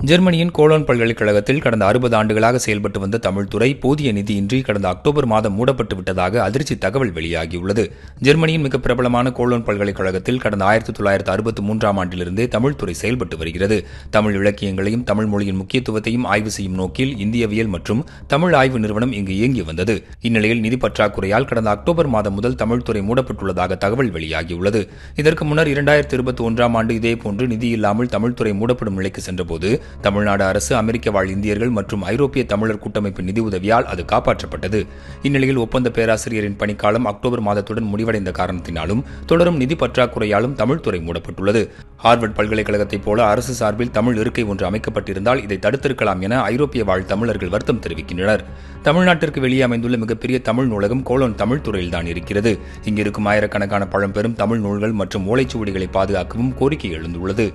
ஜெர்மனியின் கோலோன் பல்கலைக்கழகத்தில் கடந்த 60 ஆண்டுகளாக செயல்பட்டு வந்த தமிழ்துறை போதிய நிதியின்றி கடந்த அக்டோபர் மாதம் மூடப்பட்டு விட்டதாக அதிர்ச்சி தகவல் வெளியாகியுள்ளது. ஜெர்மனியின் மிக பிரபலமான கோலோன் பல்கலைக்கழகத்தில் கடந்த 1963ஆம் ஆண்டிலிருந்தே தமிழ்துறை செயல்பட்டு வருகிறது. தமிழ் இலக்கியங்களையும் தமிழ் மொழியின் முக்கியத்துவத்தையும் ஆய்வு செய்யும் நோக்கில் இந்தியவியல் மற்றும் தமிழ் ஆய்வு நிறுவனம் இங்கு இயங்கி வந்தது. இந்நிலையில் நிதி பற்றாக்குறையால் கடந்த அக்டோபர் மாதம் முதல் தமிழ்துறை மூடப்பட்டுள்ளதாக தகவல் வெளியாகியுள்ளது. இதற்கு முன்னர் 2021ஆம் ஆண்டு இதேபோன்று நிதி இல்லாமல் தமிழ்துறை மூடப்படும் நிலைக்கு சென்றபோது தமிழ்நாடு அரசு, அமெரிக்க வாழ் இந்தியர்கள் மற்றும் ஐரோப்பிய தமிழர் கூட்டமைப்பின் நிதி உதவியால் அது காப்பாற்றப்பட்டது. இந்நிலையில் ஒப்பந்த பேராசிரியரின் பணிக்காலம் அக்டோபர் மாதத்துடன் முடிவடைந்த காரணத்தினாலும் தொடரும் நிதி பற்றாக்குறையாலும் தமிழ்துறை மூடப்பட்டுள்ளது. ஹார்வர்ட் பல்கலைக்கழகத்தைப் போல அரசு சார்பில் தமிழ் இருக்கை ஒன்று அமைக்கப்பட்டிருந்தால் இதை தடுத்திருக்கலாம் என ஐரோப்பிய வாழ் தமிழர்கள் வருத்தம் தெரிவிக்கின்றனர். தமிழ்நாட்டிற்கு வெளியே அமைந்துள்ள மிகப்பெரிய தமிழ் நூலகம் கோலோன் தமிழ்துறையில்தான் இருக்கிறது. இங்கிருக்கும் ஆயிரக்கணக்கான பழம்பெரும் தமிழ் நூல்கள் மற்றும் ஓலைச்சுவடிகளை பாதுகாக்கவும் கோரிக்கை எழுந்துள்ளது.